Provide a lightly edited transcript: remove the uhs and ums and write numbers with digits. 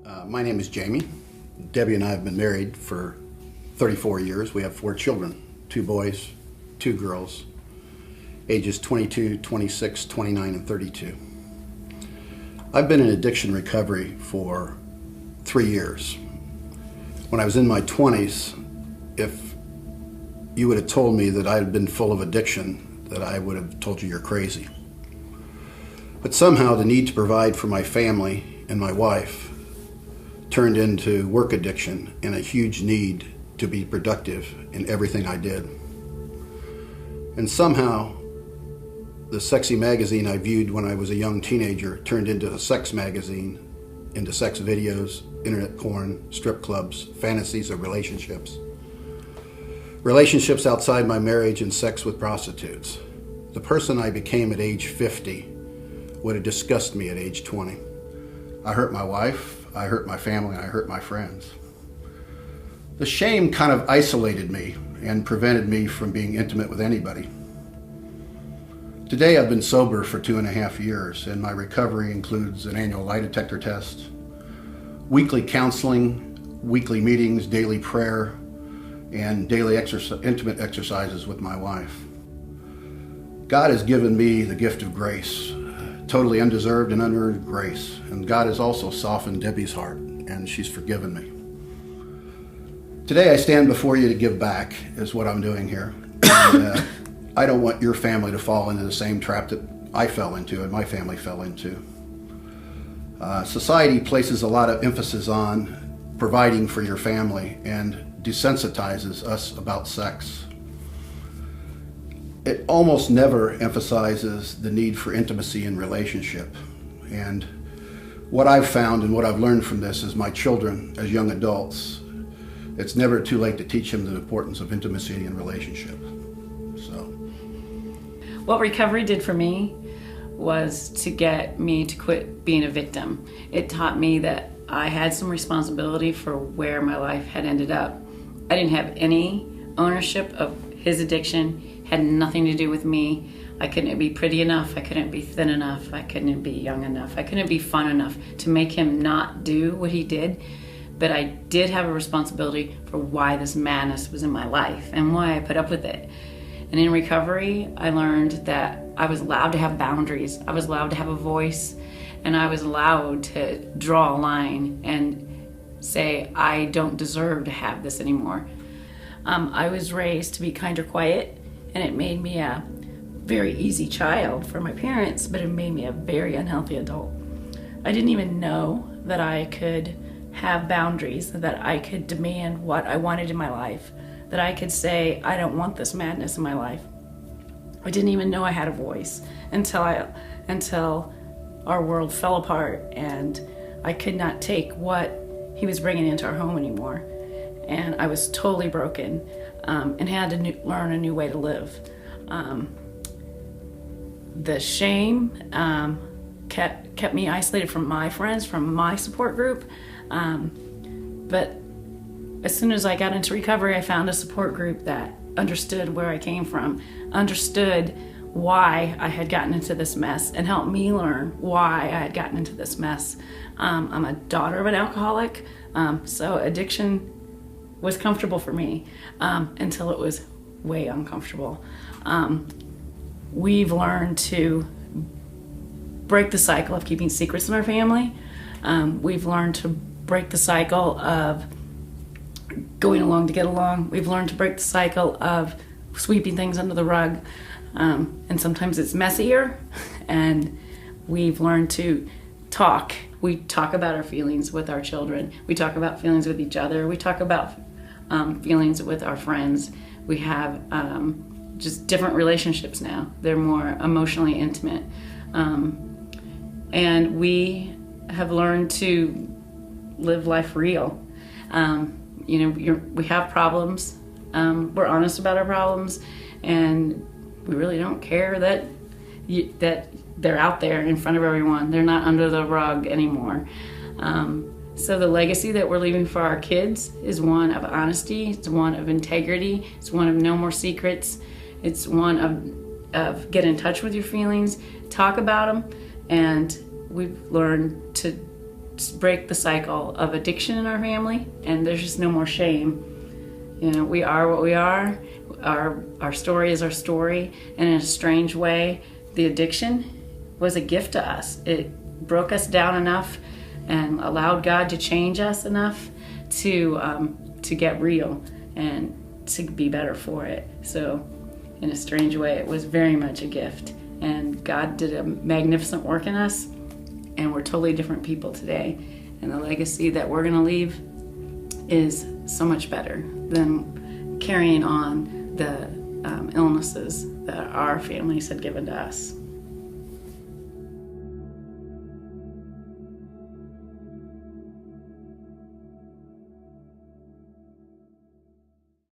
My name is Jamie. Debbie and I have been married for 34 years. We have 4 children, 2 boys, 2 girls, ages 22, 26, 29, and 32. I've been in addiction recovery for 3 years. When I was in my 20s, if you would have told me that I had been full of addiction, that I would have told you you're crazy. But somehow the need to provide for my family and my wife turned into work addiction and a huge need to be productive in everything I did. And somehow the sexy magazine I viewed when I was a young teenager turned into a sex magazine, into sex videos, internet porn, strip clubs, fantasies of relationships. Relationships outside my marriage and sex with prostitutes. The person I became at age 50 would have disgusted me at age 20. I hurt my wife, I hurt my family, I hurt my friends. The shame kind of isolated me and prevented me from being intimate with anybody. Today I've been sober for 2.5 years, and my recovery includes an annual lie detector test, weekly counseling, weekly meetings, daily prayer, and daily intimate exercises with my wife. God has given me the gift of grace, totally undeserved and unearned grace. And God has also softened Debbie's heart, and she's forgiven me. Today I stand before you to give back, is what I'm doing here. And, I don't want your family to fall into the same trap that I fell into and my family fell into. Society places a lot of emphasis on providing for your family and desensitizes us about sex. It almost never emphasizes the need for intimacy in relationship. And what I've found and what I've learned from this is my children, as young adults, it's never too late to teach them the importance of intimacy in relationship. So, what recovery did for me was to get me to quit being a victim. It taught me that I had some responsibility for where my life had ended up. I didn't have any ownership of his addiction, had nothing to do with me. I couldn't be pretty enough, I couldn't be thin enough, I couldn't be young enough, I couldn't be fun enough to make him not do what he did. But I did have a responsibility for why this madness was in my life and why I put up with it. And in recovery, I learned that I was allowed to have boundaries, I was allowed to have a voice, and I was allowed to draw a line and say, I don't deserve to have this anymore. I was raised to be kind or quiet, and it made me a very easy child for my parents, but it made me a very unhealthy adult. I didn't even know that I could have boundaries, that I could demand what I wanted in my life, that I could say, I don't want this madness in my life. I didn't even know I had a voice until our world fell apart and I could not take what he was bringing into our home anymore. And I was totally broken and had to learn a new way to live. The shame kept me isolated from my friends, from my support group. But as soon as I got into recovery, I found a support group that understood where I came from, understood why I had gotten into this mess, and helped me learn why I had gotten into this mess. I'm a daughter of an alcoholic, so addiction was comfortable for me until it was way uncomfortable. We've learned to break the cycle of keeping secrets in our family. We've learned to break the cycle of going along to get along. We've learned to break the cycle of sweeping things under the rug. And sometimes it's messier. And we've learned to talk. We talk about our feelings with our children. We talk about feelings with each other. We talk about feelings with our friends. We have just different relationships now. They're more emotionally intimate. And we have learned to live life real. We have problems. We're honest about our problems, and we really don't care that they're out there in front of everyone. They're not under the rug anymore. So the legacy that we're leaving for our kids is one of honesty. It's one of integrity. It's one of no more secrets. It's one of get in touch with your feelings, talk about them, and we've learned to break the cycle of addiction in our family, and there's just no more shame. You know, we are what we are. Our story is our story, and in a strange way, the addiction was a gift to us. It broke us down enough and allowed God to change us enough to get real and to be better for it. So in a strange way, it was very much a gift, and God did a magnificent work in us, and we're totally different people today, and the legacy that we're going to leave is so much better than carrying on the illnesses that our families had given to us.